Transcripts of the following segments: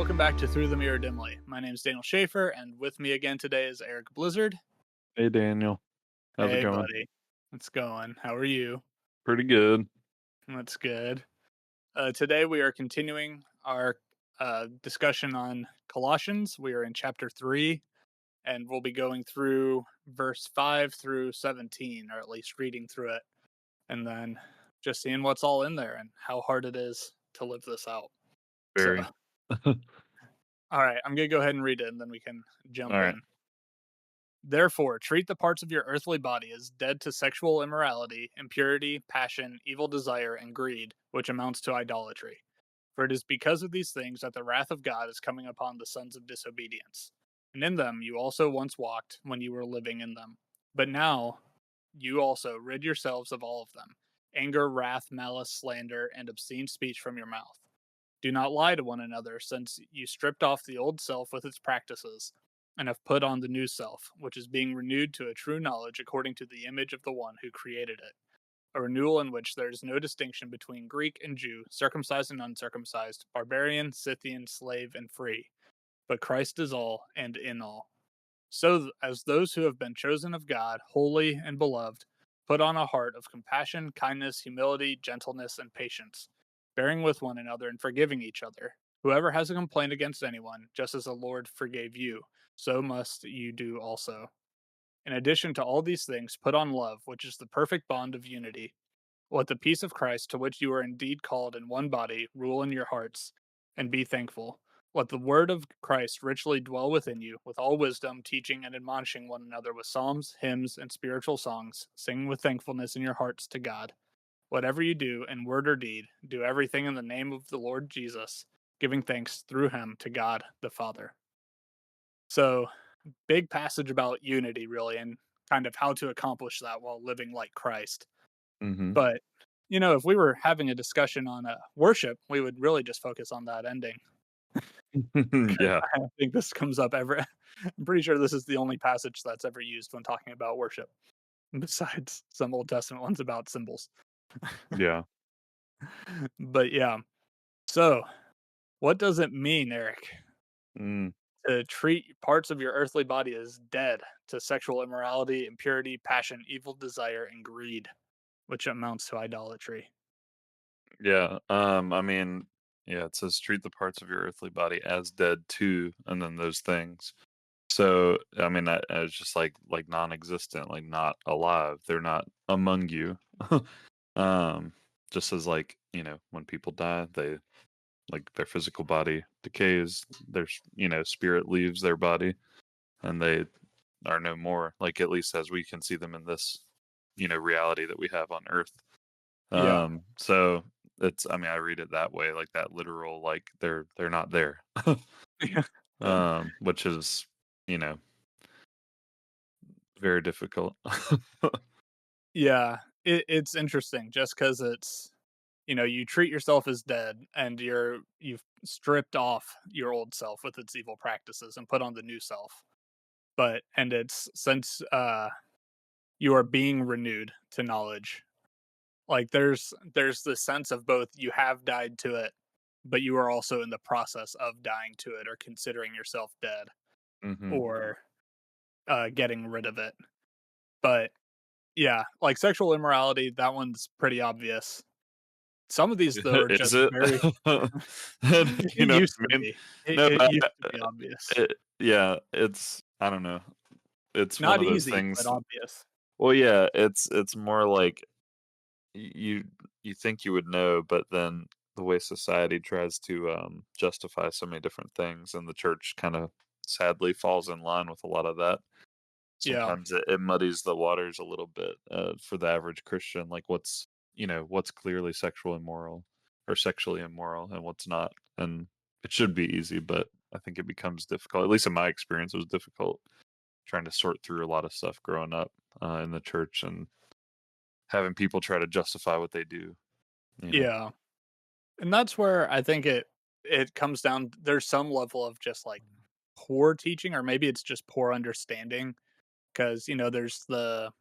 welcome back to Through the Mirror Dimly. My name is Daniel Schaefer, and with me again today is Eric Blizzard. Hey Daniel, how's it Hey, going? buddy. It's going. How are you? Pretty good. That's good. Today we are continuing our discussion on Colossians. We are in chapter 3, and we'll be going through verse 5 through 17, or at least reading through it, and then just seeing what's all in there and how hard it is to live this out. So, Very. all right, I'm going to go ahead and read it, and then we can jump All right. in. Therefore, treat the parts of your earthly body as dead to sexual immorality, impurity, passion, evil desire, and greed, which amounts to idolatry. For it is because of these things that the wrath of God is coming upon the sons of disobedience. And in them you also once walked when you were living in them. But now you also rid yourselves of all of them: anger, wrath, malice, slander, and obscene speech from your mouth. Do not lie to one another, since you stripped off the old self with its practices, and have put on the new self, which is being renewed to a true knowledge according to the image of the one who created it. A renewal in which there is no distinction between Greek and Jew, circumcised and uncircumcised, barbarian, Scythian, slave, and free, but Christ is all and in all. So, as those who have been chosen of God, holy and beloved, put on a heart of compassion, kindness, humility, gentleness, and patience, bearing with one another and forgiving each other. Whoever has a complaint against anyone, just as the Lord forgave you, so must you do also. In addition to all these things, put on love, which is the perfect bond of unity. Let the peace of Christ, to which you are indeed called in one body, rule in your hearts, and be thankful. Let the word of Christ richly dwell within you, with all wisdom, teaching and admonishing one another with psalms, hymns, and spiritual songs, singing with thankfulness in your hearts to God. Whatever you do, in word or deed, do everything in the name of the Lord Jesus, giving thanks through him to God the Father. So, big passage about unity, really, and kind of how to accomplish that while living like Christ. Mm-hmm. But, if we were having a discussion on worship, we would really just focus on that ending. Yeah. I think this comes up every. I'm pretty sure this is the only passage that's ever used when talking about worship, besides some Old Testament ones about symbols. Yeah. But yeah, so what does it mean, Eric, Mm, to treat parts of your earthly body as dead to sexual immorality, impurity, passion, evil desire, and greed, which amounts to idolatry? yeah. Yeah, it says treat the parts of your earthly body as dead too, and then those things. So, it's just like non-existent, like not alive. They're not among you. um, just as when people die, they like their physical body decays, spirit leaves their body, and they are no more. Like at least as we can see them in this, reality that we have on Earth. Yeah. So I read it that way, like that literal, like they're not there. Which is, you know, very difficult. Yeah, it's interesting just because it's you treat yourself as dead and you've stripped off your old self with its evil practices and put on the new self. And it's since, you are being renewed to knowledge, like, there's this sense of both you have died to it, but you are also in the process of dying to it or considering yourself dead Hmm. or, getting rid of it. But, yeah, like, sexual immorality, that one's pretty obvious. Some of these, though, are Is just it? very You it know used what to I mean? be. It No, it used to be obvious. yeah, I don't know. It's one Not of those easy, but things. obvious. Well, yeah, it's more like you you think you would know, but then the way society tries to justify so many different things, and the church kind of sadly falls in line with a lot of that. Yeah. Sometimes it muddies the waters a little bit for the average Christian, like what's clearly sexual immoral or sexually immoral and what's not. And it should be easy, but I think it becomes difficult. At least in my experience, it was difficult trying to sort through a lot of stuff growing up in the church and having people try to justify what they do. You know. Yeah. And that's where I think it comes down. There's some level of just, like, poor teaching, or maybe it's just poor understanding, because there's the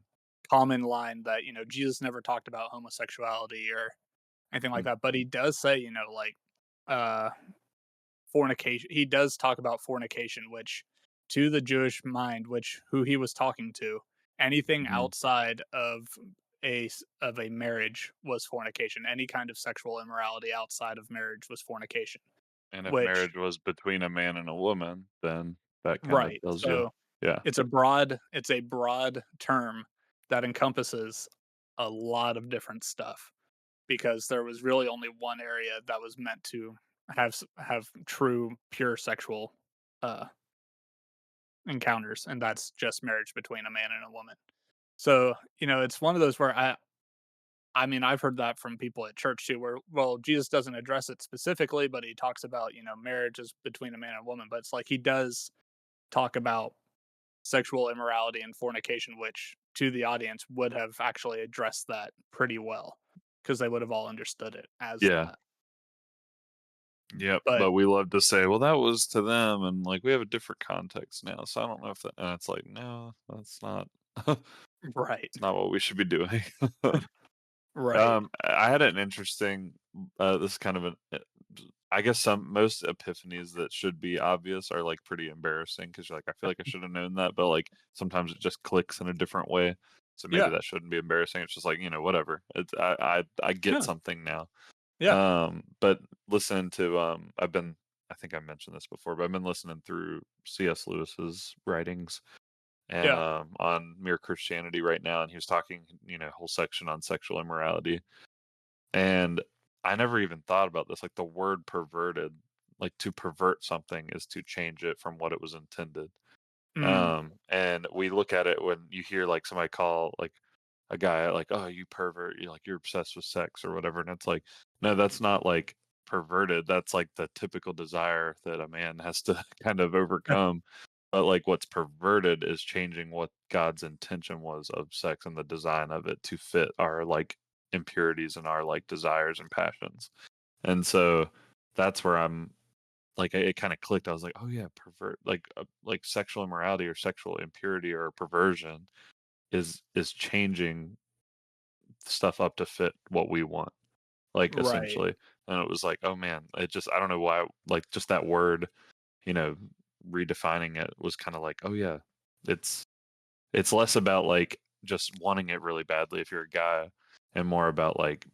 common line that, Jesus never talked about homosexuality or anything like Mm. that, but he does say, like, uh fornication. He does talk about fornication, which to the Jewish mind, which who he was talking to, anything Mhm. outside of a marriage was fornication. Any kind of sexual immorality outside of marriage was fornication. And if Which marriage was between a man and a woman, then that kinda right. tells you. So Yeah. it's a broad term that encompasses a lot of different stuff because there was really only one area that was meant to have true pure sexual uh encounters, and that's just marriage between a man and a woman. So, it's one of those where I mean, I've heard that from people at church too, where, well, Jesus doesn't address it specifically, but he talks about, marriage is between a man and a woman. But it's like he does talk about sexual immorality and fornication, which to the audience would have actually addressed that pretty well because they would have all understood it as Yeah. that. Yep, But but we love to say, "Well, that was to them," and, like, we have a different context now, so I don't know if that and it's like, "No, that's not right, it's not what we should be doing." right. I had an interesting, this is kind of an I guess most epiphanies that should be obvious are, like, pretty embarrassing because 'cause you're like, "I feel like I should have known that," but, like, sometimes it just clicks in a different way, so maybe Yeah, that shouldn't be embarrassing, it's just like, whatever. I get yeah, something now. yeah, But listen to, I think I mentioned this before, but I've been listening through C.S. Lewis's writings and, yeah. on Mere Christianity right now, and he was talking, a whole section on sexual immorality, and I never even thought about this, like, the word perverted, like, to pervert something is to change it from what it was intended. Mm, And we look at it when you hear, like, somebody call, like, a guy, like, "Oh, you pervert, you're obsessed with sex," or whatever, and it's like, no, that's not, like, perverted, that's, like, the typical desire that a man has to kind of overcome, but, like, what's perverted is changing what God's intention was of sex and the design of it to fit our, like, impurities and our, like, desires and passions, and so that's where I'm like, it kinda clicked. I was like, "Oh, yeah, like, sexual immorality or sexual impurity or perversion is changing stuff up to fit what we want," like, right. essentially, and it was like, "Oh, man," I don't know why, like, just that word, you know, redefining it was kinda like, "Oh, yeah." It's it's less about, like, just wanting it really badly if you're a guy and more about, like,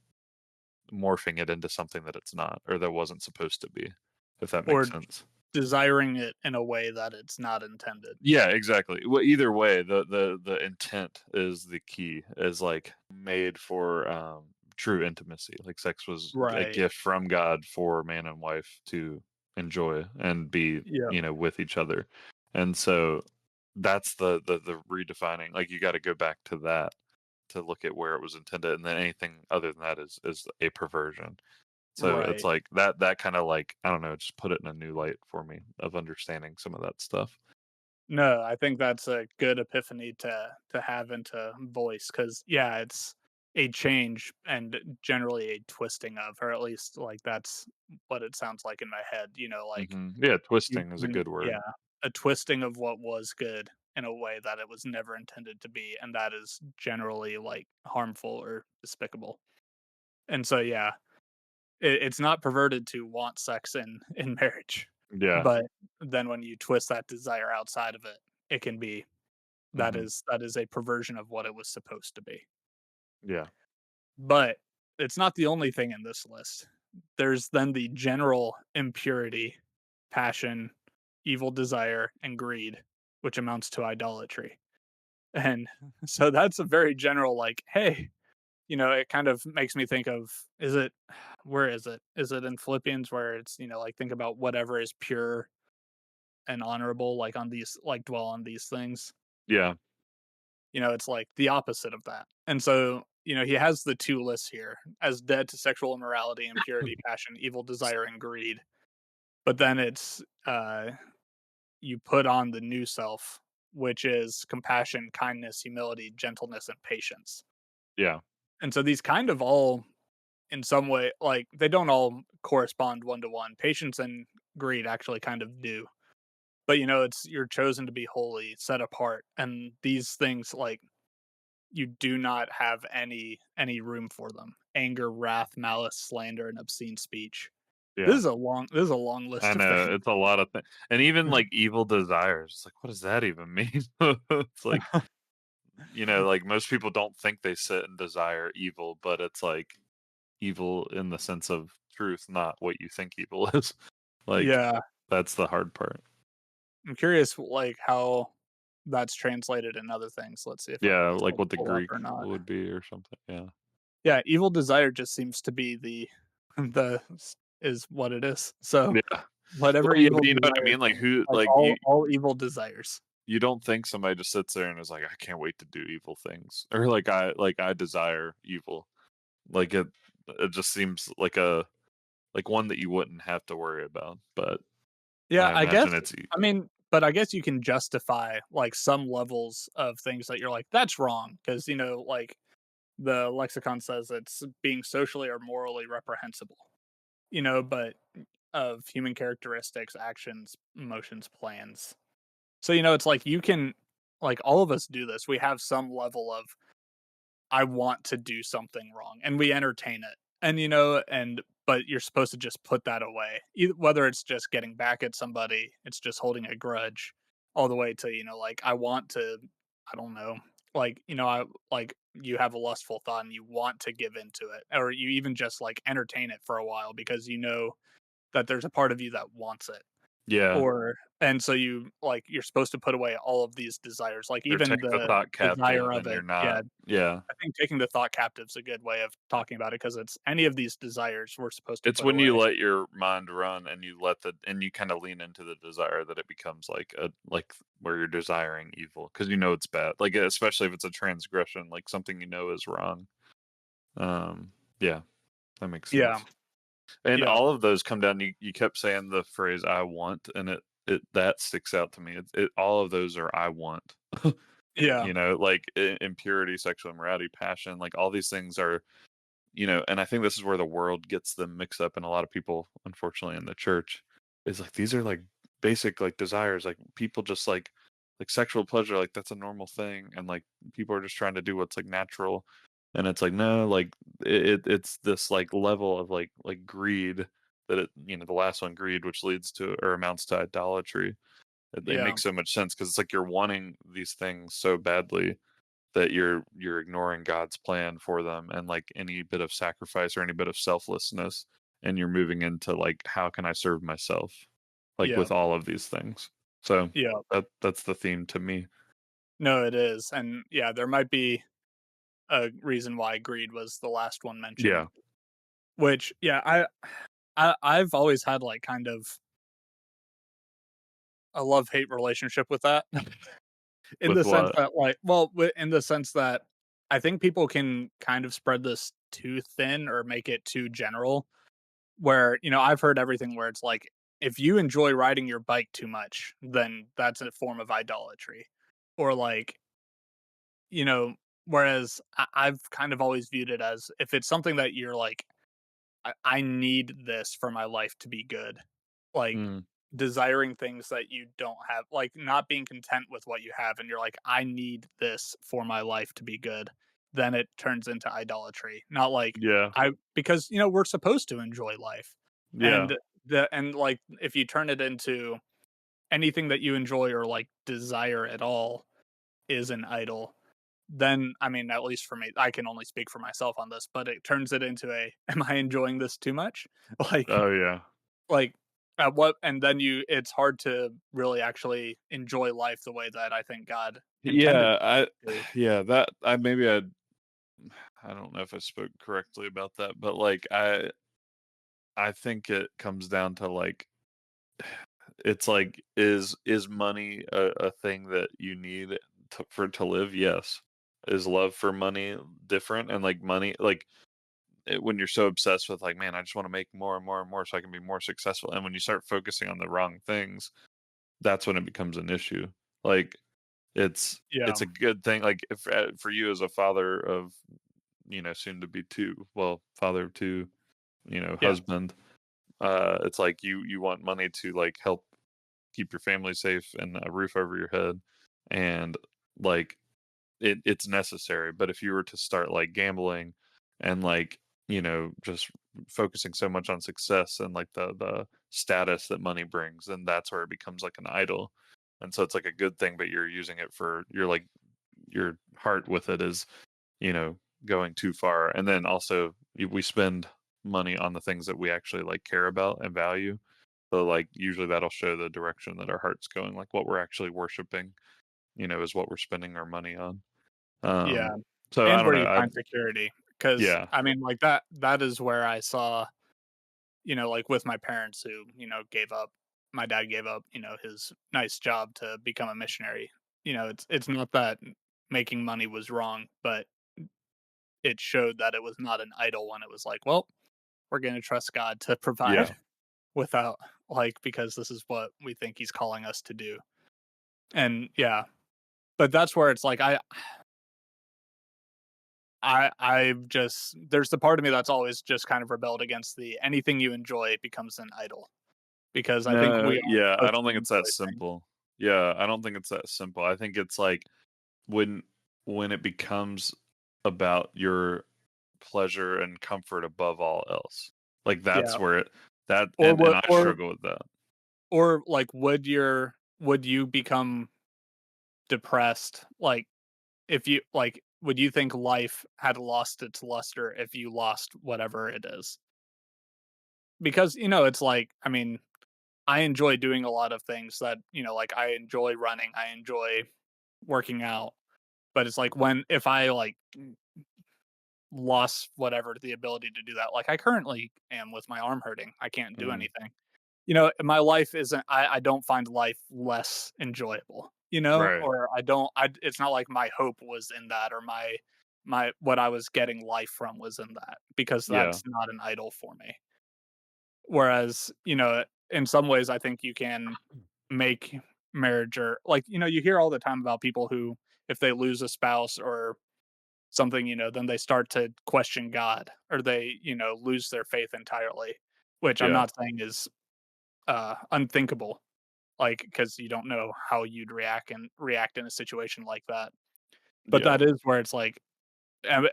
morphing it into something that it's not or that wasn't supposed to be, if that makes Or sense. desiring it in a way that it's not intended. Yeah, exactly. Well, either way, the intent is the key, is, like, made for, true intimacy, like, sex was a Right. gift from God for man and wife to enjoy and be, Yep. with each other, and so that's the redefining, like, you gotta go back to that to look at where it was intended, and then anything other than that is a perversion. So it's Right. like that kinda, like, I don't know, just put it in a new light for me of understanding some of that stuff. No, I think that's a good epiphany to have into voice because yeah, it's a change and generally a twisting of, or at least like that's what it sounds like in my head, like Mhm. Yeah, you twisting is a you good word. yeah, a twisting of what was good in a way that it was never intended to be, and that is generally like harmful or despicable. And so yeah, it's not perverted to want sex in marriage, Yeah. but then when you twist that desire outside of it, it can be that Mhm. is that is a perversion of what it was supposed to be. Yeah. But it's not the only thing in this list. There's then the general impurity, passion, evil desire, and greed, which amounts to idolatry. And so that's a very general, like, hey, it kind of makes me think of, is it, where is it? Is it in Philippians where it's, like, think about whatever is pure and honorable, like on these, like, dwell on these things? Yeah. It's like the opposite of that. And so, he has the 2 lists here as dead to sexual immorality, impurity, passion, evil desire, and greed. But then it's, you put on the new self, which is compassion, kindness, humility, gentleness, and patience. Yeah. And so these kind of all, in some way, like, they don't all correspond one to one. Patience and greed actually kind of do. But, it's you're chosen to be holy, set apart, and these things, like, you do not have any room for them. Anger, wrath, malice, slander, and obscene speech. Yeah. This is a long I list of know, things. it's a lot of things, and even, like, evil desires, it's like, what does that even mean? It's like, like, most people don't think they sit and desire evil, but it's, like, evil in the sense of truth, not what you think evil is. Like, Yeah, that's the hard part. I'm curious, like, how that's translated in other things. Let's see if Yeah, this like will what the pull up Greek or not. would be or something, yeah. Yeah, evil desire just seems to be the the is what it is. So, Yeah. whatever Well, yeah, evil but you know what I desires mean? Like, mean, who like, like, all evil desires. you don't think somebody just sits there and is like, "I can't wait to do evil things," or like, "I desire evil." Like, it just seems like one that you wouldn't have to worry about, but Yeah, I I guess imagine it's I mean, but I guess you can justify, like, some levels of things that you're like, "That's wrong," because like, the lexicon says it's being socially or morally reprehensible, but of human characteristics, actions, emotions, plans. So, it's like you can like, all of us do this. We have some level of I want to do something wrong, and we entertain it. And but you're supposed to just put that away. Whether it's just getting back at somebody, it's just holding a grudge, all the way to like I want to, I don't know, like I like you have a lustful thought and you want to give into it, or you even just like entertain it for a while because you know that there's a part of you that wants it. yeah, Or and so you're supposed to put away all of these desires, like or even take the the thought captive desire of and you're it. Yeah, not. Yeah. I think taking the thought captive's a good way of talking about it because it's any of these desires we're supposed to It's put when away. you let your mind run and you kinda lean into the desire that it becomes where you're desiring evil because you know it's bad, like, especially if it's a transgression, like something you know is wrong. Yeah, that makes Yeah, sense. And yeah, all of those come down you kept saying the phrase "I want," and it that sticks out to me. It all of those are "I want." yeah, Like, impurity, sexual immorality, passion, like, all these things are. And I think this is where the world gets them mixed up, and a lot of people, unfortunately, in the church, is like these are like basic like desires, like people just like sexual pleasure, like that's a normal thing, and like people are just trying to do what's like natural, and it's like no, like it's this like level of like greed that the last one, greed, which leads to or amounts to idolatry. It yeah, makes so much sense because it's like you're wanting these things so badly that you're ignoring God's plan for them and like any bit of sacrifice or any bit of selflessness, and you're moving into like how can I serve myself like yeah, with all of these things. So yeah. that's the theme to me. No, it is, and yeah, there might be a reason why greed was the last one mentioned. Yeah. Which, yeah, I've always had like kind of a love hate relationship with that. In With the sense what? that, like well, in the sense that I think people can kind of spread this too thin or make it too general, where, I've heard everything where it's like, if you enjoy riding your bike too much, then that's a form of idolatry. Or like, you know, whereas I've kind of always viewed it as if it's something that you're like I need this for my life to be good. Like, Mm, desiring things that you don't have, like, not being content with what you have, and you're like, "I need this for my life to be good," then it turns into idolatry. Not like yeah. because, we're supposed to enjoy life. Yeah. And like, if you turn it into anything that you enjoy or, like, desire at all is an idol, then, I mean, at least for me, I can only speak for myself on this, but it turns it into a, "Am I enjoying this too much?" Like Oh yeah. like, at what and then it's hard to really actually enjoy life the way that I think God intended Yeah, I to. yeah, that I don't know if I spoke correctly about that, but like I think it comes down to like it's like, is money a thing that you need to live? Yes. Is love for money different? And like money, like when you're so obsessed with like, man, I just want to make more and more and more so I can be more successful. And when you start focusing on the wrong things, that's when it becomes an issue. Like Yeah, it's a good thing. Like if for you as a father of soon to be two, well, father of two, yeah, husband, it's like you want money to like help keep your family safe and a roof over your head, and like it's necessary. But if you were to start like gambling and like just focusing so much on success and like the status that money brings, and that's where it becomes like an idol. And so it's like a good thing, but you're using it for your heart with it is, you know, going too far. And then also we spend money on the things that we actually like care about and value. So like usually that'll show the direction that our heart's going, like what we're actually worshiping, is what we're spending our money on. Yeah, So I and don't where know. you find security, because Yeah. I mean, like, that is where I saw, like, with my parents who, gave up my dad gave up, his nice job to become a missionary. It's not that making money was wrong, but it showed that it was not an idol when it was like, "Well, we're gonna trust God to provide Yeah. without, like, because this is what we think he's calling us to do." And yeah, but that's where it's like I've just there's the part of me that's always just kind of rebelled against the anything you enjoy becomes an idol, because I think No, we are yeah, I supposed don't to think it's that enjoy things. simple. Yeah, I don't think it's that simple. I think it's like when it becomes about your pleasure and comfort above all else. Like Yeah, that's where it that or and what I struggle with that. like, would you become depressed, like, if you like, would you think life had lost its luster if you lost whatever it is? Because, it's like, I mean, I enjoy doing a lot of things that, like, I enjoy running, I enjoy working out, but it's like when if I, like, lost whatever the ability to do that, like I currently am with my arm hurting, I can't do Mm, anything. My life isn't I don't find life less enjoyable, right. or I don't I it's not like my hope was in that, or my what I was getting life from was in that, because Yeah. that's not an idol for me. Whereas, in some ways I think you can make marriage, or like, you hear all the time about people who, if they lose a spouse or something, then they start to question God, or they, lose their faith entirely, which I'm Yeah. not saying is unthinkable, like, because you don't know how you'd react in a situation like that. But Yeah. that is where it's like,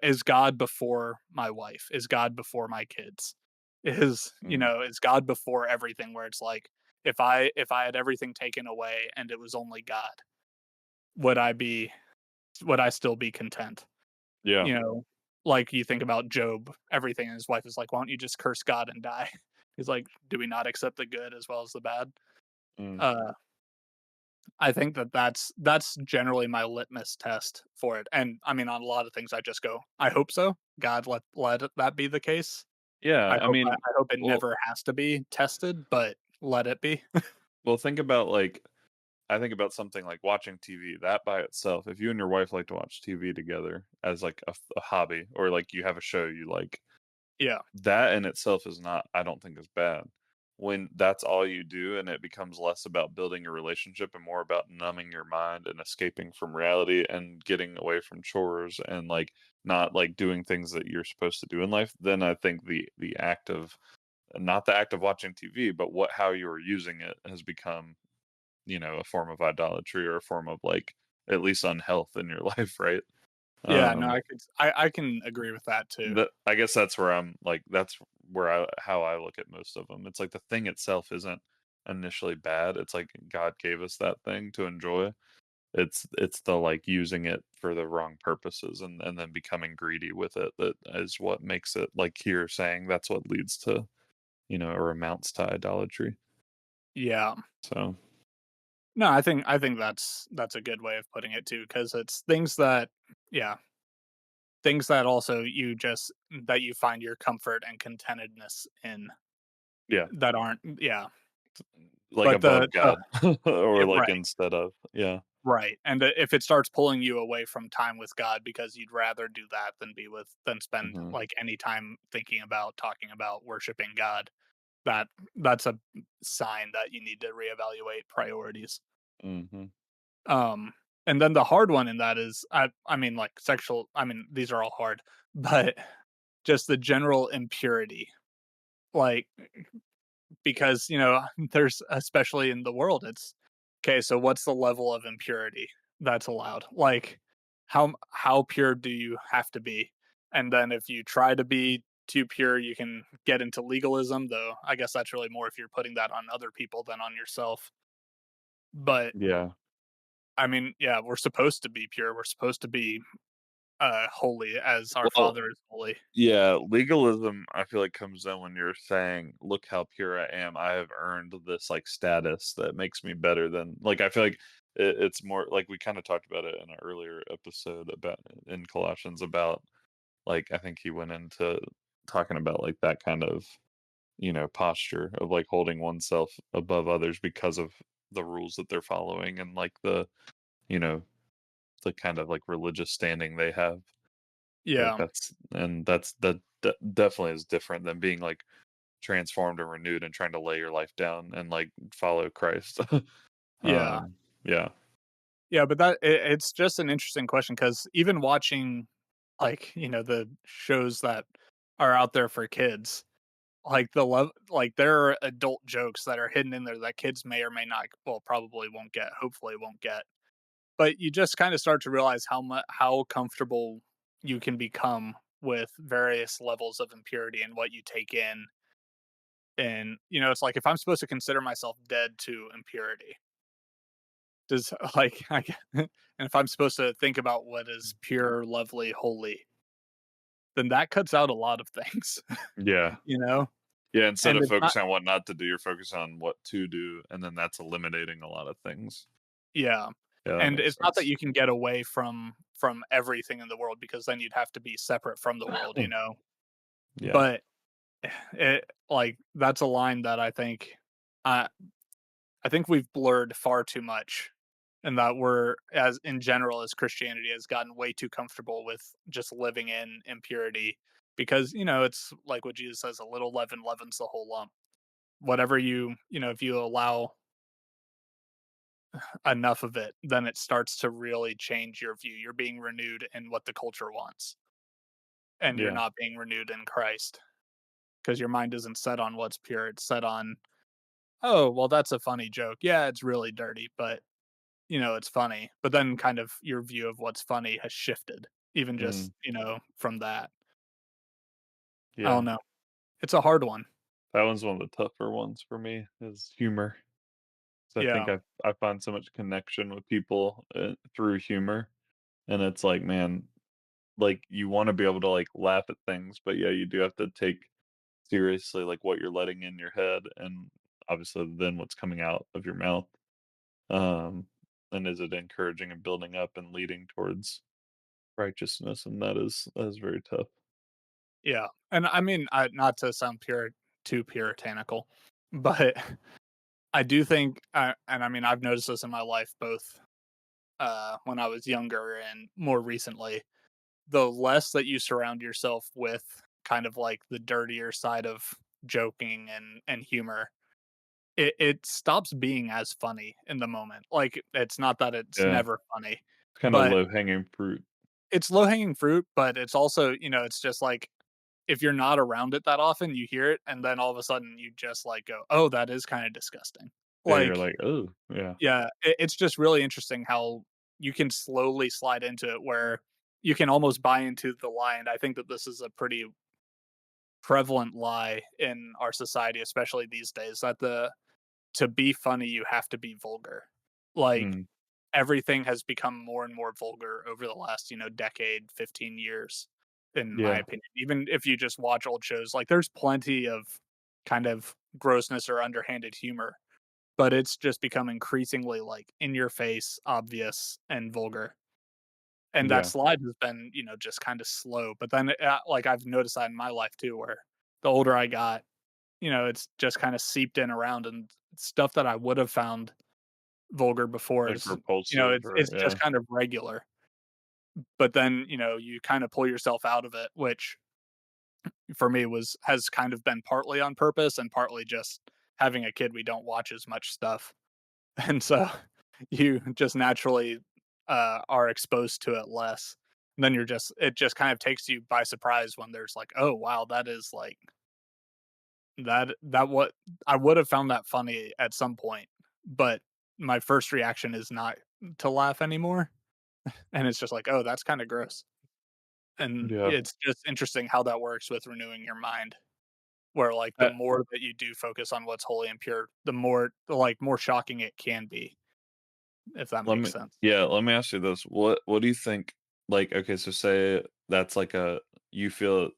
is God before my wife? Is God before my kids? Mm, Is God before everything, where it's like, if I had everything taken away and it was only God, would I be would I still be content? yeah. You know, like, you think about Job, everything, and his wife is like, "Why don't you just curse God and die?" He's like, "Do we not accept the good as well as the bad?" Mm, Uh, I think that's generally my litmus test for it, and, I mean, on a lot of things, I just go, "I hope so. God, let that be the case." yeah, I I mean, hope it well never has to be tested, but let it be. think about like I think about something like watching TV. That by itself, if you and your wife like to watch TV together as like a hobby, or like you have a show you like, Yeah. that in itself is not, I don't think, is bad. When that's all you do and it becomes less about building a relationship and more about numbing your mind and escaping from reality and getting away from chores and like not like doing things that you're supposed to do in life, then I think the act of, not the act of watching TV, but what how you're using it has become, a form of idolatry or a form of like at least unhealth in your life, right? Yeah, no, Um I can agree with that too. that I guess that's where I'm like that's where I how I look at most of them. It's like the thing itself isn't initially bad. It's like God gave us that thing to enjoy. It's the like using it for the wrong purposes and then becoming greedy with it that is what makes it, like here saying, that's what leads to, or amounts to idolatry. Yeah. So No, I think that's a good way of putting it too, because it's things that, yeah, things that also that you find your comfort and contentedness in, yeah, that aren't, yeah. like But above the God or yeah, like right, instead of. Yeah. right, and if it starts pulling you away from time with God because you'd rather do that than spend, Hmm. like, any time thinking about, talking about, worshiping God, that that's a sign that you need to reevaluate priorities. Hmm. Um, and then the hard one in that is, I mean, like, I mean, these are all hard, but just the general impurity, like, because, there's, especially in the world, it's okay, so what's the level of impurity that's allowed? Like, how pure do you have to be? And then if you try to be too pure, you can get into legalism, though I guess that's really more if you're putting that on other people than on yourself. But Yeah. I mean, yeah, we're supposed to be pure. We're supposed to be holy as our Well, Father is holy. yeah, legalism, I feel like comes in when you're saying, "Look how pure I am. I have earned this like status that makes me better than." Like, I feel like it's more like we kind of talked about it in an earlier episode about in Colossians about like I think he went into talking about like that kind of posture of like holding oneself above others because of the rules that they're following and like you know the kind of like religious standing they have. Like Yeah, that definitely is different than being like transformed or renewed and trying to lay your life down and like follow Christ. yeah, um, yeah, yeah. But it's just an interesting question because even watching, like, the shows that are out there for kids, like like there are adult jokes that are hidden in there that kids may or may not, well, probably won't get, hopefully won't get. But you just kind of start to realize how comfortable you can become with various levels of impurity and what you take in. And it's like if I'm supposed to consider myself dead to impurity, does like and if I'm supposed to think about what is pure, lovely, holy, then that cuts out a lot of things, yeah, you know? yeah. Instead And of it's not, focusing on what not to do, you're focused on what to do, and then that's eliminating a lot of things. yeah. Yeah, that And makes it's not that sense. you can get away from everything in the world because then you'd have to be separate from the world. Yeah, But like that's a line that uh, I think we've blurred far too much, and that we're, as in general as Christianity has gotten way too comfortable with just living in impurity because it's like what Jesus says: a little leaven leavens the whole lump. Whatever if you allow enough of it, then it starts to really change your view. You're being renewed in what the culture wants, and you're yeah, not being renewed in Christ because your mind isn't set on what's pure. It's set on, oh, well, that's a funny joke. Yeah, it's really dirty, but it's funny. But then kind of your view of what's funny has shifted, even mm, just, from that. I don't yeah. know. It's a hard one. That one's one of the tougher ones for me is humor. So I think Yeah. I find so much connection with people through humor, and it's like, man, like you want to be able to like laugh at things, but yeah, you do have to take seriously like what you're letting in your head, and obviously then what's coming out of your mouth. Um, and is it encouraging and building up and leading towards righteousness? And that is very tough. Yeah. And I mean, not to sound too puritanical, but I do think, and I mean, I've noticed this in my life, both when I was younger and more recently, the less that you surround yourself with kind of like the dirtier side of joking and humor, it stops being as funny in the moment. Like, it's not that it's Yeah, never funny, it's kind of but low hanging fruit. it's low hanging fruit, but it's also, it's just like if you're not around it that often, you hear it, and then all of a sudden you just like go, "Oh, that is kind of disgusting." Yeah, you're Like, like, oh, yeah, yeah, it's just really interesting how you can slowly slide into it where you can almost buy into the lie. And I think that this is a pretty prevalent lie in our society, especially these days, that the to be funny, you have to be vulgar. Like, mm, everything has become more and more vulgar over the last, decade, 15 years, in my yeah, opinion. Even if you just watch old shows, like, there's plenty of kind of grossness or underhanded humor, but it's just become increasingly, like, in your face, obvious, and vulgar. And that yeah, slide has been, just kinda slow, but then, like, I've noticed that in my life too, where the older I got, it's just kinda seeped in around, and stuff that I would have found vulgar before like is, repulsive or it's just yeah, kind of regular. But then, you kinda pull yourself out of it, which for me has kind of been partly on purpose and partly just having a kid, we don't watch as much stuff. And so you just naturally, are exposed to it less. And then it just kind of takes you by surprise when there's like, "Oh, wow, that is like that what I would have found that funny at some point, but my first reaction is not to laugh anymore." And it's just like, "Oh, that's kinda gross." And Yeah. it's just interesting how that works with renewing your mind, where, like, the Uh, more that you do focus on what's holy and pure, the more like, more shocking it can be, if that let makes me sense. yeah, let me ask you this. What do you think, like, okay, so say that's like a you feel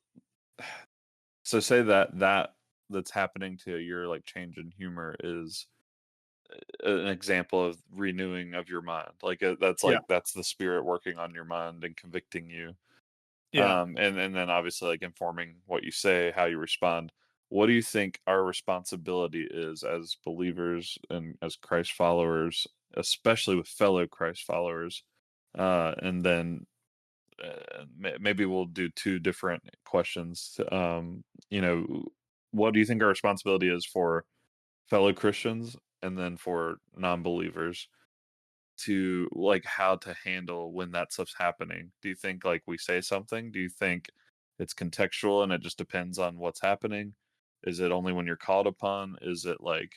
so say that's happening to your, like, change in humor is an example of renewing of your mind. Yeah, That's the spirit working on your mind and convicting you. yeah. And then obviously, like, informing what you say, how you respond. What do you think our responsibility is as believers and as Christ followers, especially with fellow Christ followers? And then maybe we'll do two different questions. You know, what do you think our responsibility is for fellow Christians and then for non-believers? To like how to handle when that stuff's happening. Do you think like we say something? Do you think it's contextual and it just depends on what's happening? Is it only when you're called upon? Is it like,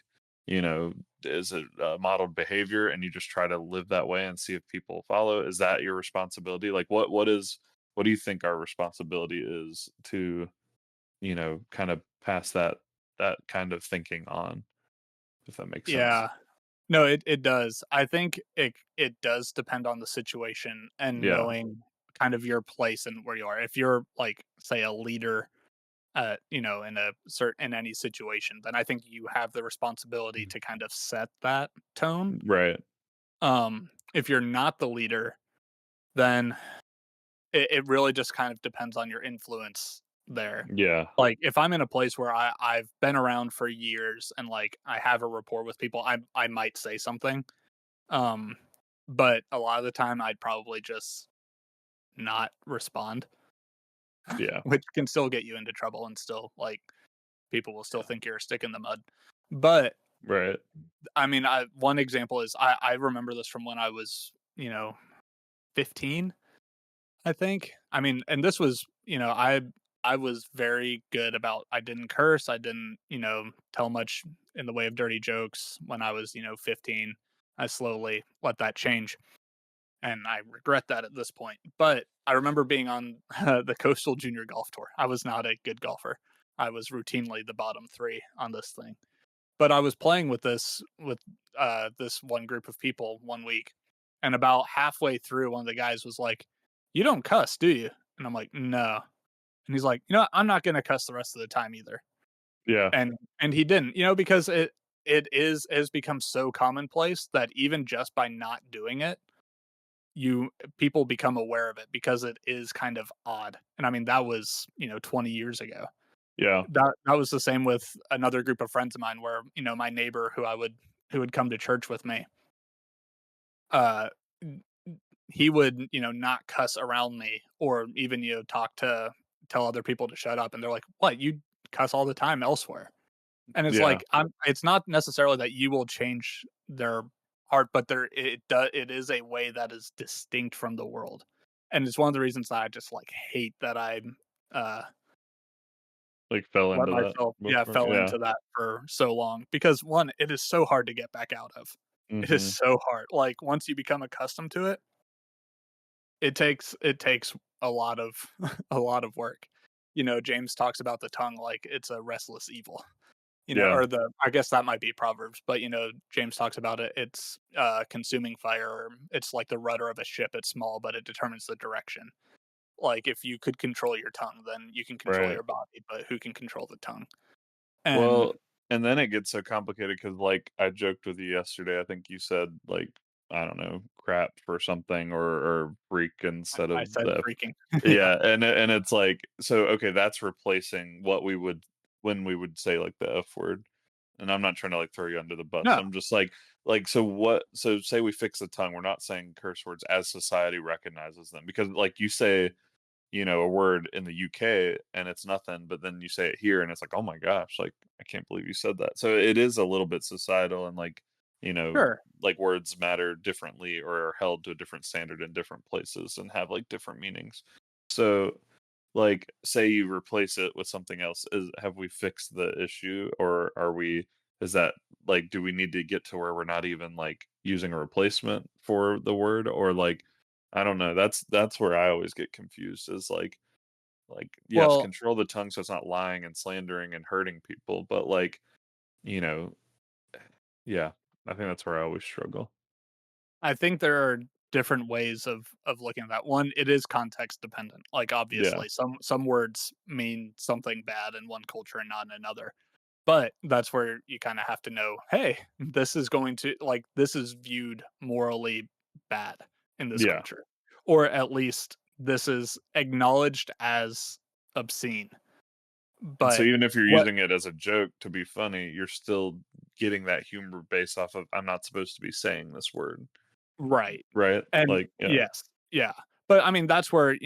you know, is it modeled behavior and you just try to live that way and see if people follow? Is that your responsibility? Like what do you think our responsibility is to, kind of pass that kind of thinking on, if that makes sense? Yeah. No, it does. I think it does depend on the situation and Yeah. knowing kind of your place and where you are. If you're, like, say, a leader, in a in any situation, then I think you have the responsibility Mhm. to kind of set that tone. Right. If you're not the leader, then it really just kind of depends on your influence there. Yeah. Like, if I'm in a place where I've been around for years and, like, I have a rapport with people, I might say something, um, but a lot of the time, I'd probably just not respond, Yeah. which can still get you into trouble and still, like, people will still Yeah. think you're a stick in the mud. But, Right. I mean, one example is I remember this from when I was, 15, I think. I mean, and this was, I was very good about I didn't curse, I didn't, tell much in the way of dirty jokes when I was, 15. I slowly let that change, and I regret that at this point. But I remember being on the Coastal Junior Golf Tour. I was not a good golfer. I was routinely the bottom 3 on this thing. But I was playing with this one group of people one week, and about halfway through, one of the guys was like, "You don't cuss, do you?" And I'm like, "No." And he's like, "You know what? I'm not gonna cuss the rest of the time either." Yeah. And he didn't, because it has become so commonplace that even just by not doing it, you people become aware of it because it is kind of odd. And I mean, that was, 20 years ago. Yeah. That was the same with another group of friends of mine where, my neighbor who would come to church with me, uh, n n he would, not cuss around me or even, tell other people to shut up, and they're like, "What? You cuss all the time elsewhere." And it's Yeah. like, it's not necessarily that you will change their heart, but it is a way that is distinct from the world. And it's one of the reasons that I just, like, hate that uh Like, fell let into that myself, yeah, before. fell Yeah. into that for so long because, 1, it is so hard to get back out of. It is Mhm. so hard. Like, once you become accustomed to it, it takes a lot of a lot of work. James talks about the tongue like it's a restless evil, Yeah. or I guess that might be Proverbs, but, James talks about it, it's, consuming fire, or it's like the rudder of a ship, it's small, but it determines the direction. Like, if you could control your tongue, then you can control Right. your body, but who can control the tongue? And Well, and then it gets so complicated because, like, I joked with you yesterday, I think you said, like, I don't know, crap or something or freak instead I of said the freaking. Yeah. yeah, and it's like so, okay, that's replacing what we would when we would say, like, the F word, and I'm not trying to, like, throw you under the bus, No, I'm just so say we fix the tongue, we're not saying curse words as society recognizes them, because, like, you say, a word in the UK and it's nothing, but then you say it here and it's like, "Oh my gosh, like, I can't believe you said that." So it is a little bit societal and, like, you know, sure. like, words matter differently or are held to a different standard in different places and have, like, different meanings. So, like, say you replace it with something else, have we fixed the issue, or is that like, do we need to get to where we're not even, like, using a replacement for the word? Or, like, I don't know. That's where I always get confused is yes, Well, control the tongue so it's not lying and slandering and hurting people, but you know, yeah, I think that's where I always struggle. I think there are different ways of looking at that. One, it is context dependent. Like Yeah. obviously some words mean something bad in one culture and not in another. But that's where you kind of have to know, hey, this is going to like this is viewed morally bad in this Yeah. culture. Or at least this is acknowledged as obscene. And so But even if you're what using it as a joke to be funny, you're still getting that humor based off of I'm not supposed to be saying this word, right. right? And Like, yeah. yes, yeah. But I mean, that's where,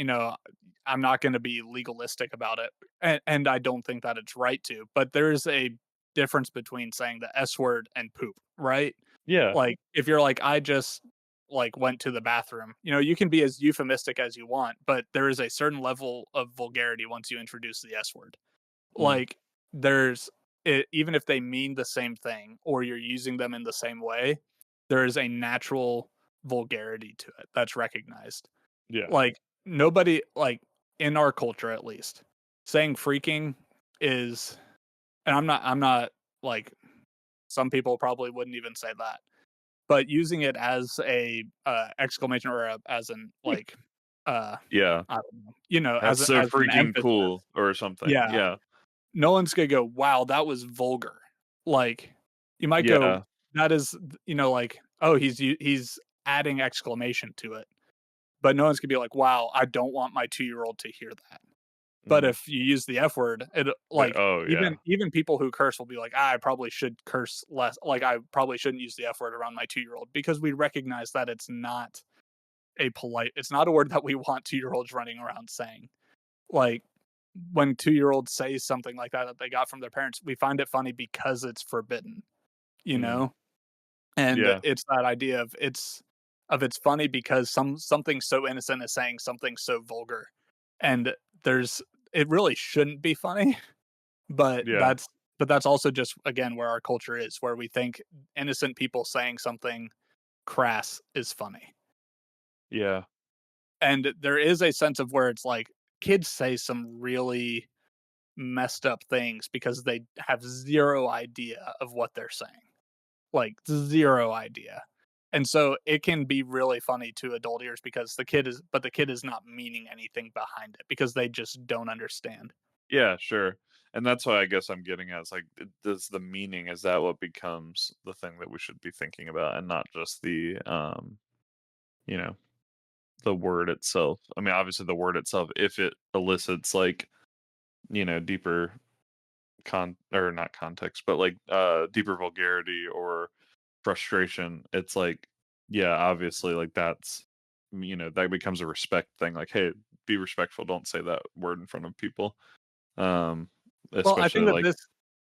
I'm not gonna be legalistic about it, and I don't think that it's right to, but there's a difference between saying the S word and poop, right? Yeah. Like, if you're like, "I just, like, went to the bathroom," you can be as euphemistic as you want, but there is a certain level of vulgarity once you introduce the S word. Mm, Like, there's even if they mean the same thing or you're using them in the same way, there is a natural vulgarity to it that's recognized. yeah. Like, nobody like, in our culture at least, saying freaking is and I'm not like, some people probably wouldn't even say that, but using it as a, exclamation or as an, like, uh, Yeah. I don't know, That's so as an freaking emphasis. cool or something. Yeah. Yeah. No one's gonna go, "Wow, that was vulgar." Like, you might go, Yeah. "That is," like, "Oh, he's adding exclamation to it." But no one's gonna be like, "Wow, I don't want my two-year-old to hear that." But Mm. if you use the F word, it like, Oh, yeah. even people who curse will be like, "I probably should curse less." Like, "I probably shouldn't use the F word around my two-year-old," because we recognize that it's not a word that we want two-year-olds running around saying. Like, when two-year-olds say something like that they got from their parents, we find it funny because it's forbidden, you Mm. know? And Yeah. it's that idea of it's funny because something so innocent is saying something so vulgar. And there's it really shouldn't be funny, but Yeah. that's also just again where our culture is, where we think innocent people saying something crass is funny. Yeah. And there is a sense of where it's like kids say some really messed up things because they have 0 idea of what they're saying, like, 0 idea. And so it can be really funny to adult ears because the kid is not meaning anything behind it because they just don't understand. Yeah, sure. And that's why I guess I'm getting at is does the meaning, is that what becomes the thing that we should be thinking about and not just you know, the word itself. I mean, obviously the word itself, if it elicits deeper or not context, but deeper vulgarity or frustration, it's yeah, obviously that becomes a respect thing. Like, hey, be respectful, don't say that word in front of people. Um, Well, especially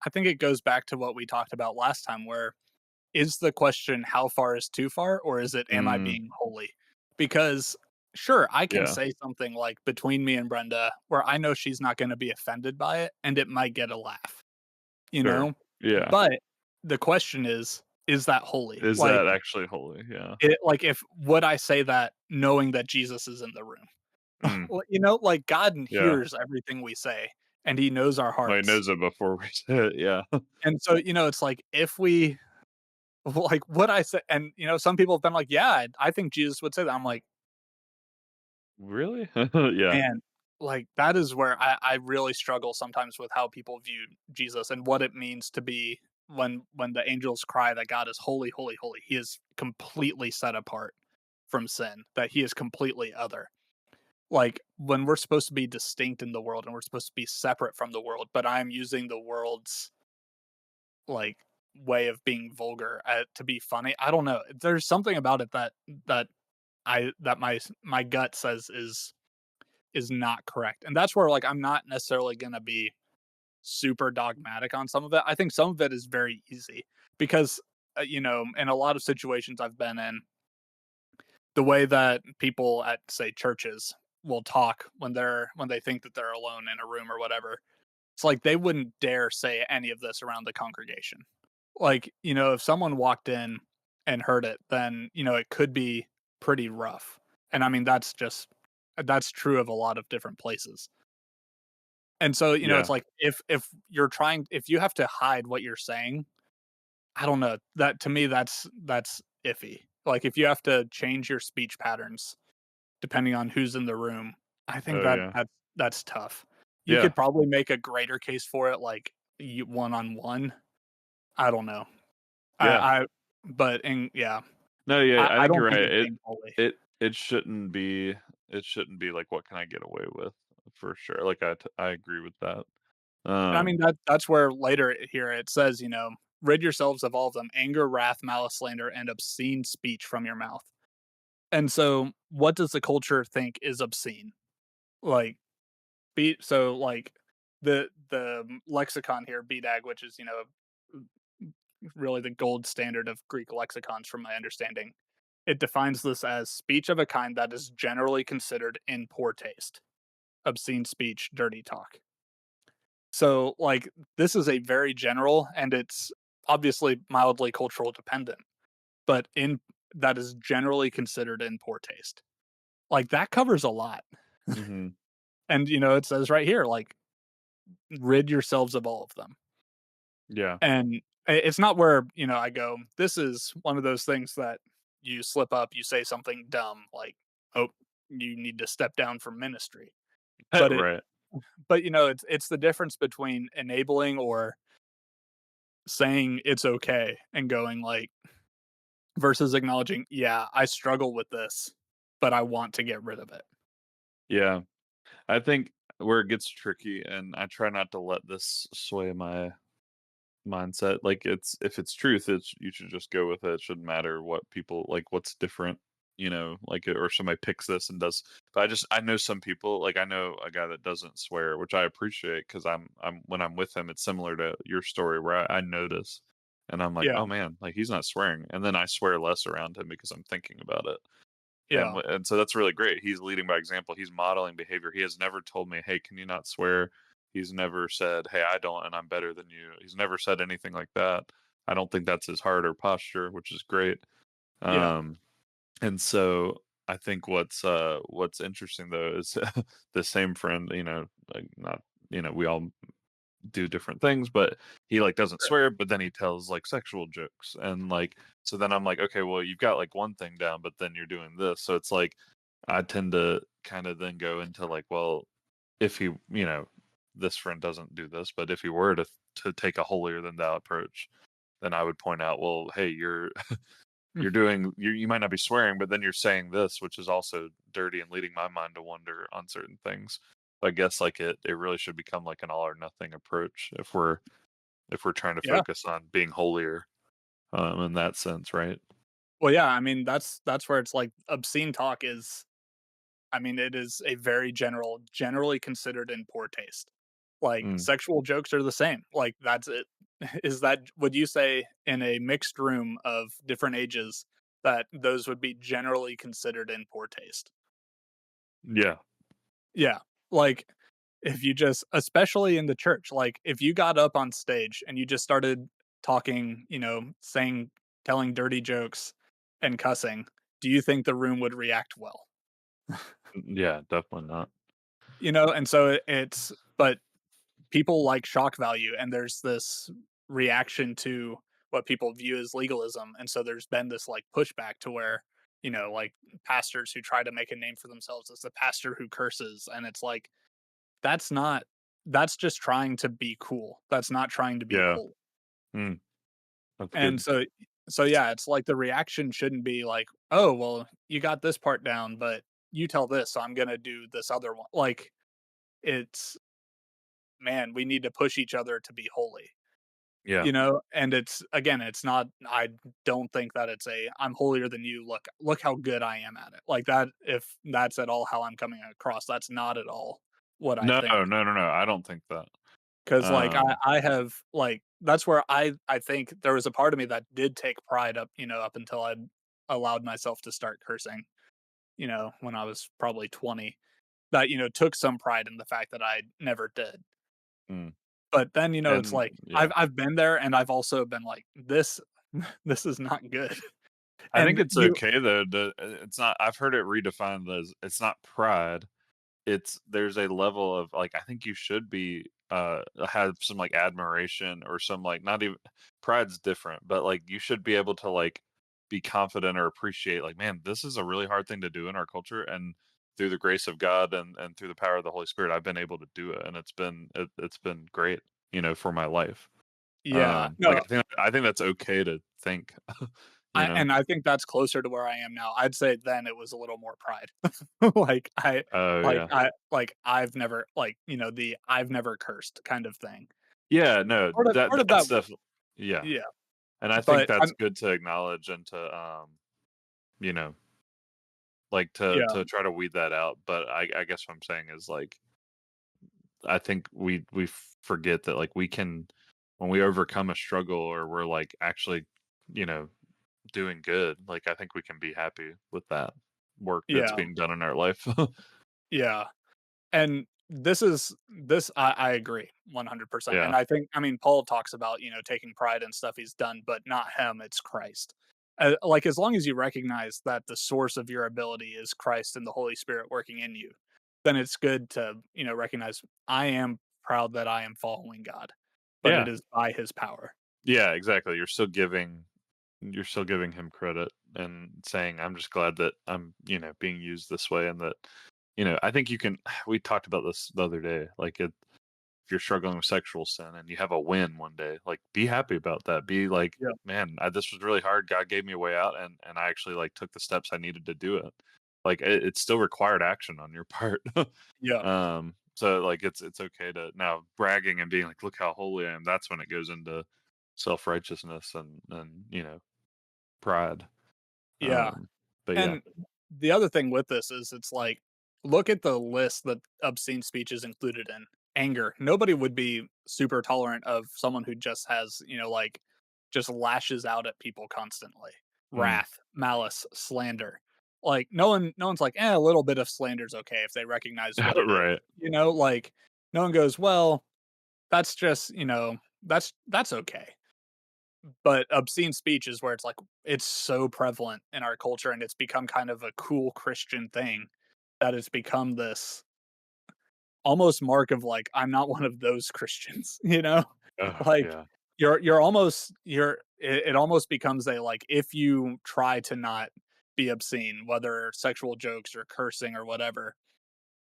I think it goes back to what we talked about last time where is the question how far is too far or is it am I mm, being holy? Because sure, I can yeah, say something like between me and Brenda where I know she's not gonna be offended by it and it might get a laugh, you sure. know? Yeah. But the question is that holy? Is Like, that actually holy? Yeah. if would I say that knowing that Jesus is in the room? Mm, Well, like, God yeah. hears everything we say, and he knows our Well, he hearts. knows it before we say it, yeah. And so, it's like, if we like, would I say and, some people have been like, "Yeah, I think Jesus would say that." I'm like, Really? Yeah. "Man," like, that is where I really struggle sometimes with how people view Jesus and what it means to be when the angels cry that God is holy, holy, holy. He is completely set apart from sin, that he is completely other. Like, when we're supposed to be distinct in the world and we're supposed to be separate from the world, but I'm using the world's, like, way of being vulgar, to be funny. I don't know. There's something about it that that my gut says is not correct. And that's where, like, I'm not necessarily gonna be super dogmatic on some of it. I think some of it is very easy because, in a lot of situations I've been in, the way that people at, say, churches will talk when they think that they're alone in a room or whatever, it's like they wouldn't dare say any of this around the congregation. Like, if someone walked in and heard it, then, it could be pretty rough. And I mean, that's true of a lot of different places. And so, it's Yeah. like if you have to hide what you're saying, I don't know, that to me, that's iffy. Like, if you have to change your speech patterns depending on who's in the room, I think Oh, yeah. that's tough. You Yeah. could probably make a greater case for it, like, you one-on-one. I don't know. Yeah. I but and yeah, No, yeah, I I think don't you're think right. it's being bully. It shouldn't be like, "What can I get away with?" For sure. Like, I agree with that. And I mean, Um, that's where later here it says, "Rid yourselves of all of them: anger, wrath, malice, slander, and obscene speech from your mouth." And so, what does the culture think is obscene? Like, like, the lexicon here, BDAG, which is, really the gold standard of Greek lexicons from my understanding. It defines this as speech of a kind that is generally considered in poor taste, obscene speech, dirty talk. So, like, this is a very general and it's obviously mildly cultural dependent, but in that is generally considered in poor taste. Like, that covers a lot. mhm. And, it says right here, like, rid yourselves of all of them. Yeah. And it's not where, I go, this is one of those things that you slip up, you say something dumb, like, oh, you need to step down from ministry. But Right. it's the difference between enabling or saying it's okay and going like versus acknowledging, yeah, I struggle with this, but I want to get rid of it. Yeah. I think where it gets tricky, and I try not to let this sway my mindset. Like, it's if it's truth, it's you should just go with it. It shouldn't matter what people like, what's different, like, or somebody picks this and does. But I know some people, like I know a guy that doesn't swear, which I appreciate because I'm when I'm with him, it's similar to your story where I notice and I'm like, Yeah, oh man, like he's not swearing, and then I swear less around him because I'm thinking about it. And yeah, and so that's really great. He's leading by example. He's modeling behavior. He has never told me, "Hey, can you not swear?" He's never said, "Hey, I don't, and I'm better than you." He's never said anything like that. I don't think that's his heart or posture, which is great. yeah, Um, and so I think what's interesting though is the same friend, like not, we all do different things, but he like doesn't sure. swear, but then he tells like sexual jokes and like so then I'm like, okay, well you've got like one thing down, but then you're doing this. So it's like I tend to kind of then go into like, well, if he, this friend doesn't do this, but if he were to take a holier than thou approach, then I would point out, well, hey, you're doing you might not be swearing, but then you're saying this, which is also dirty and leading my mind to wonder on certain things. I guess like it really should become like an all or nothing approach if we're trying to Yeah. focus on being holier, in that sense, right? Well, yeah, I mean, that's where it's like obscene talk is I mean, it is a very generally considered in poor taste. Like, Mm, sexual jokes are the same. Like, that's it. Would you say in a mixed room of different ages that those would be generally considered in poor taste? yeah, Yeah. Like, if you just especially in the church, like, if you got up on stage and you just started talking, telling dirty jokes and cussing, do you think the room would react well? yeah, definitely not. And so but people like shock value, and there's this reaction to what people view as legalism, and so there's been this, like, pushback to where, like, pastors who try to make a name for themselves as the pastor who curses, and it's like, that's not that's just trying to be cool. That's not trying to be Yeah, holy. mm, that's And good. so yeah, it's like the reaction shouldn't be like, "Oh, well, you got this part down, but you tell this, so I'm gonna do this other one." Like, it's man, we need to push each other to be holy. Yeah, And it's again, it's not I don't think that it's a I'm holier than you, look how good I am at it. Like that if that's at all how I'm coming across, that's not at all what I no, think. no, no, no, I don't think that. 'Cause like Um, I have like that's where I think there was a part of me that did take pride up until I allowed myself to start cursing, when I was probably 20, that, took some pride in the fact that I never did. mm, But then, it's and like yeah, I've been there and I've also been like, this this is not good. I think And it's you okay though it's not I've heard it redefined as it's not pride. It's there's a level of, like, I think you should be, have some, like, admiration or some, like, not even pride's different, but, like, you should be able to, like, be confident or appreciate, like, "Man, this is a really hard thing to do in our culture, and through the grace of God and through the power of the Holy Spirit, I've been able to do it, and it's been great, for my life." yeah, Like, no, I think that's okay to think, you know? I think that's closer to where I am now. I'd say then it was a little more pride. Like, Oh, yeah. I've never like, the "I've never cursed" kind of thing. Yeah, no, Part of that's that definitely yeah, yeah, and I think but that's I'm good to acknowledge and to, you know, like, to yeah, try to weed that out, but I guess what I'm saying is, like, I think we forget that, like, we can when we overcome a struggle or we're, like, actually, you know, doing good, like, I think we can be happy with that work that's yeah, being done in our life. yeah. And I agree 100%. Yeah. And I mean, Paul talks about, taking pride in stuff he's done, but not him, it's Christ. Like, as long as you recognize that the source of your ability is Christ and the Holy Spirit working in you, then it's good to, recognize I am proud that I am following God, but it Yeah. is by his power. Yeah, exactly, you're still giving him credit and saying, "I'm just glad that I'm, being used this way," and that, I think you can we talked about this the other day, like, if you're struggling with sexual sin and you have a win one day, like, be happy about that. Be like, Yeah. "Man, this was really hard. God gave me a way out, and I actually, like, took the steps I needed to do it." Like, it still required action on your part. Yeah. So, like, it's okay to now bragging and being like, "Look how holy I am." That's when it goes into self-righteousness and, pride. Yeah. But yeah. And the other thing with this is it's like, look at the list that obscene speech is included in. Anger. Nobody would be super tolerant of someone who just has, just lashes out at people constantly. Mm. Wrath, malice, slander. Like no one's like, a little bit of slander's okay if they recognize what it is. Right. Like no one goes, well, that's just, that's okay. But obscene speech is where it's like it's so prevalent in our culture, and it's become kind of a cool Christian thing that it's become this almost mark of like, I'm not one of those Christians, you know? Oh, Like, yeah. you're almost it almost becomes a like, if you try to not be obscene, whether sexual jokes or cursing or whatever,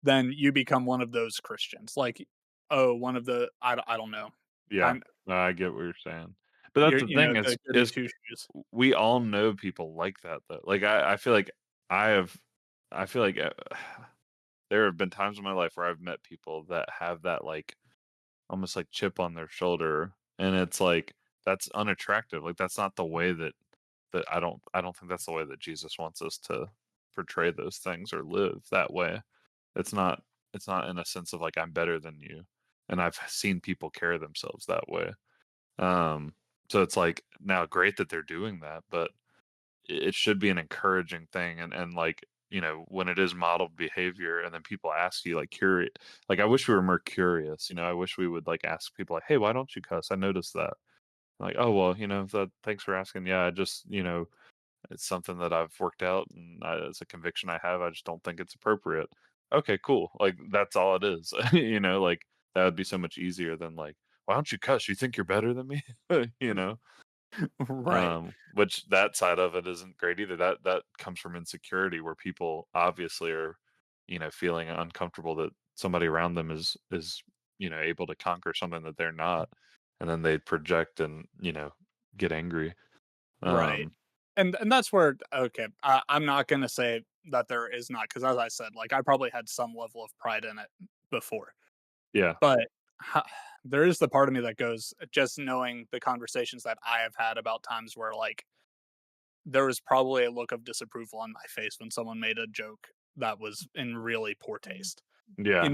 then you become one of those Christians. Like, oh, one of the I don't know. Yeah. I'm No, I get what you're saying. But that's the thing the is goody is two shoes. we all know people like that though. Like I feel like I have I feel like there have been times in my life where I've met people that have that like almost like chip on their shoulder and it's like that's unattractive. Like that's not the way that I don't think that's the way that Jesus wants us to portray those things or live that way. It's not it's not in a sense of like I'm better than you. And I've seen people carry themselves that way. Um, so it's like now great that they're doing that, but it should be an encouraging thing and like, when it is modeled behavior and then people ask you like curious like I wish we were more curious, I wish we would like ask people like, "Hey, why don't you cuss? I noticed that." Like, "Oh, well, thanks for asking. Yeah, I just, it's something that I've worked out and it's a conviction I have. I just don't think it's appropriate." Okay, cool. Like that's all it is. Like that would be so much easier than like, "Why don't you cuss? You think you're better than me?" you know? Right. Which that side of it isn't great either. That comes from insecurity where people obviously are, feeling uncomfortable that somebody around them is, able to conquer something that they're not. And then they project and, get angry. Right. Um, And that's where okay, I'm not gonna say that there is not, because as I said, like, I probably had some level of pride in it before, yeah. but ho there is the part of me that goes just knowing the conversations that I have had about times where, like, there was probably a look of disapproval on my face when someone made a joke that was in really poor taste. Yeah.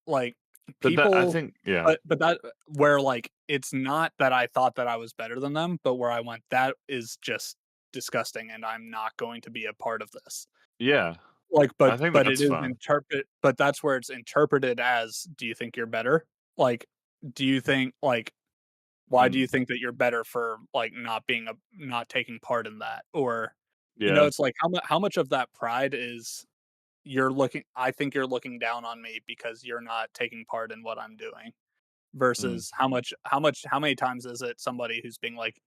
Like, But that I people think yeah. but that where, like, it's not that I thought that I was better than them, but where I went, "That is just disgusting, and I'm not going to be a part of this." Yeah. Like, I think but it that's is fine. but that's where it's interpreted as, "Do you think you're better?" Like, do you think like, why do Mm, you think that you're better for, like, not taking part in that? Or Yeah. it's like how much of that pride is I think you're looking down on me because you're not taking part in what I'm doing, Mm. versus how many times is it somebody who's being like,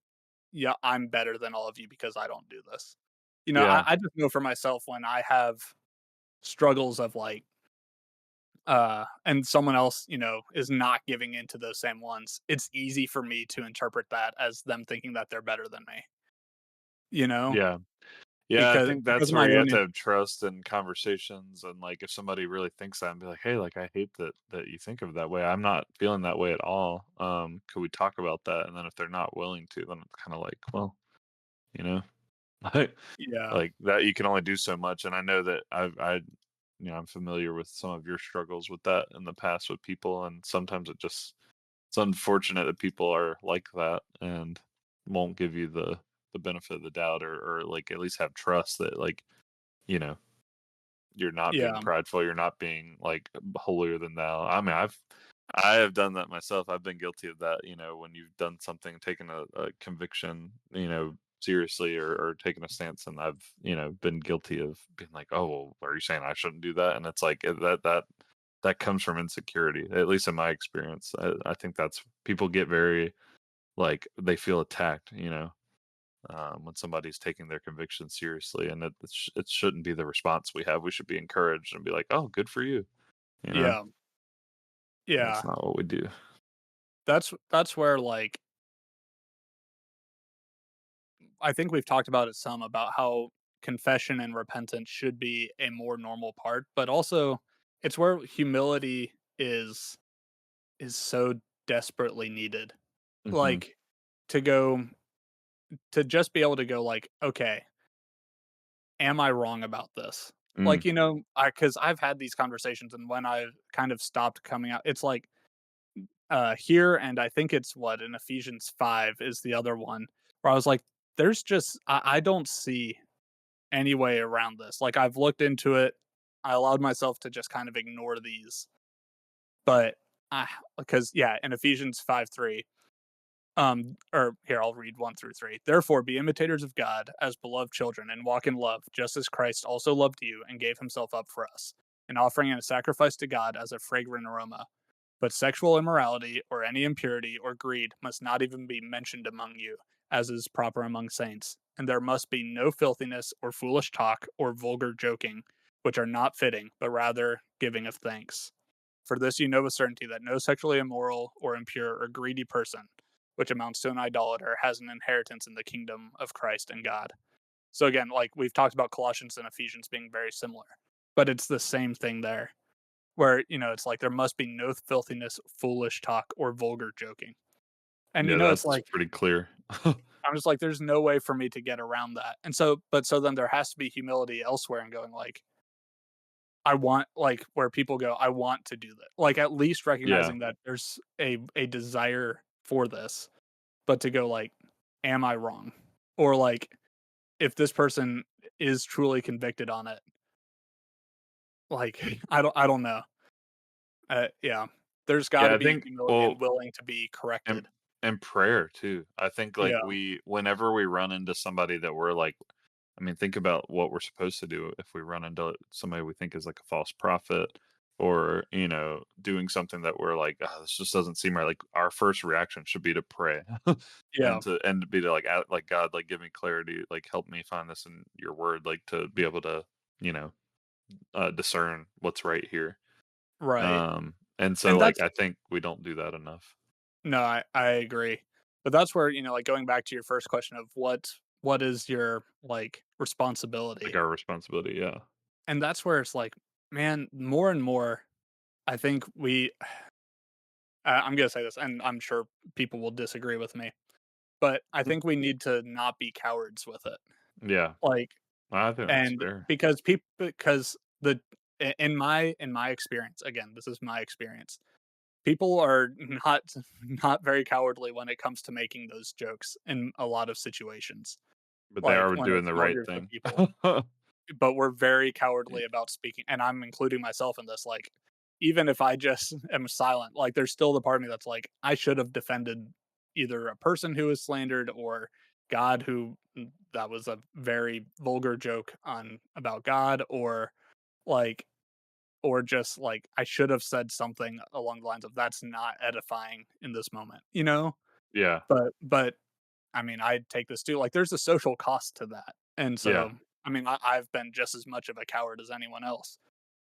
"Yeah, I'm better than all of you because I don't do this." Yeah. I just know for myself when I have struggles of like, and someone else, is not giving into those same ones, it's easy for me to interpret that as them thinking that they're better than me, you know? Yeah. Yeah, I think Because that's of where my you have own to have trust in conversations, and, like, if somebody really thinks that and be like, "Hey, like, I hate that you think of it that way. I'm not feeling that way at all. Could we talk about that?" And then if they're not willing to, then it's kinda like, well, you know, like Yeah, like, that you can only do so much, and I know that I'm familiar with some of your struggles with that in the past with people, and sometimes it's unfortunate that people are like that and won't give you the benefit of the doubt, or like at least have trust that, like, you know, you're not being yeah, prideful, you're not being like holier than thou. I mean, I have done that myself. I've been guilty of that, when you've done something, taken a conviction, seriously, or taken a stance, and I've, been guilty of being like, "Oh, well, are you saying I shouldn't do that?" And it's like that comes from insecurity, at least in my experience. I think that's people get very like they feel attacked, when somebody's taking their convictions seriously, and it shouldn't be the response we have. We should be encouraged and be like, "Oh, good for you," you know. yeah, That's yeah. not what we do. That's where, like, I think we've talked about it some about how confession and repentance should be a more normal part, but also it's where humility is so desperately needed. Hmm. Like, to go to just be able to go like, "Okay, am I wrong about this?" Mm, Like, I because I've had these conversations, and when I've kind of stopped coming out, it's like, here, and I think it's what, in Ephesians 5 is the other one, where I was like, there's just I don't see any way around this. Like, I've looked into it. I allowed myself to just kind of ignore these, but I because yeah, in Ephesians 5:3, or here, I'll read 1 through 3. Therefore, be imitators of God as beloved children, and walk in love, just as Christ also loved you and gave himself up for us, an offering and a sacrifice to God as a fragrant aroma. But sexual immorality, or any impurity or greed, must not even be mentioned among you, as is proper among saints. And there must be no filthiness, or foolish talk, or vulgar joking, which are not fitting, but rather giving of thanks. For this you know with certainty that no sexually immoral, or impure, or greedy person, which amounts to an idolater, has an inheritance in the kingdom of Christ and God. So again, like we've talked about Colossians and Ephesians being very similar, but it's the same thing there, where it's like there must be no filthiness, foolish talk, or vulgar joking. And yeah, it's that's like pretty clear. I'm just like, there's no way for me to get around that. And so, but so then there has to be humility elsewhere and going like, I want, like, where people go, I want to do that. Like, at least Yeah, recognizing that there's a desire for this, but to go like, am I wrong? Or like, if this person is truly convicted on it, like, I don't know. Yeah, there's got yeah. to I be think, humility well, and willing to be and corrected. and prayer too. I think like Yeah, whenever we run into somebody that we're like, I mean, think about what we're supposed to do if we run into somebody we think is like a false prophet, or, doing something that we're like, "Ah, this just doesn't seem right." Like, our first reaction should be to pray yeah, and to be to like, like, God, like, give me clarity, like, help me find this in your word, like, to be able to, you know, discern what's right here. right. And so, And like, that's I think we don't do that enough, no, I agree. But that's where, like going back to your first question of what is your like like responsibility? our responsibility. Yeah. And that's where it's like, man, more and more, I think I'm gonna say this, and I'm sure people will disagree with me, but I think we need to not be cowards with it. Yeah. Like, I think that's and fair. because people, because in my experience, again, this is my experience. People are not not very cowardly when it comes to making those jokes in a lot of situations, But they like are when doing it's the small right groups of thing. people. But we're very Yeah. cowardly about speaking, and I'm including myself in this, like, even if I just am silent, like, there's still the part of me that's like, I should have defended either a person who was slandered or God who that was a very vulgar joke on about God, like or just like I should have said something along the lines of that's not edifying in this moment, you know? Yeah. But I mean, I take this too. Like there's a social cost to that. And Yeah. so I mean, I've been just as much of a coward as anyone else.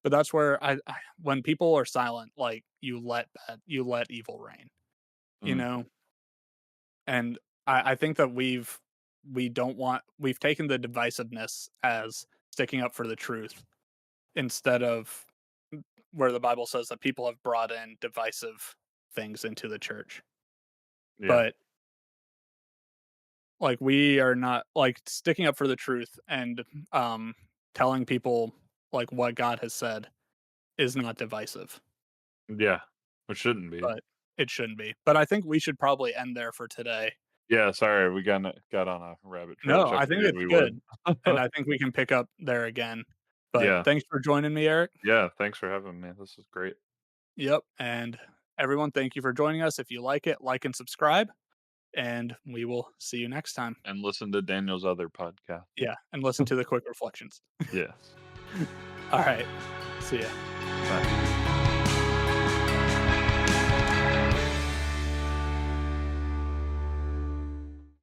But that's where I when people are silent, like you let evil reign, you Mm. know? And I think that we've taken the divisiveness as sticking up for the truth instead of where the Bible says that people have brought in divisive things into the church. Yeah. But like we are not like sticking up for the truth and telling people like what God has said is not divisive, Yeah. It shouldn't be. but it shouldn't be. But I think we should probably end there for today. Yeah, sorry, we got on a rabbit trail, No, which I I think figured it's we would. good. And I think we can pick up there again. But Yeah. thanks for joining me, Eric. Yeah, thanks for having me. This is great. Yep. And everyone, thank you for joining us. If you like it, like and subscribe, and we will see you next time. And listen to Daniel's other podcast. Yeah. And listen to the quick reflections. Yes. All right. See ya. Bye.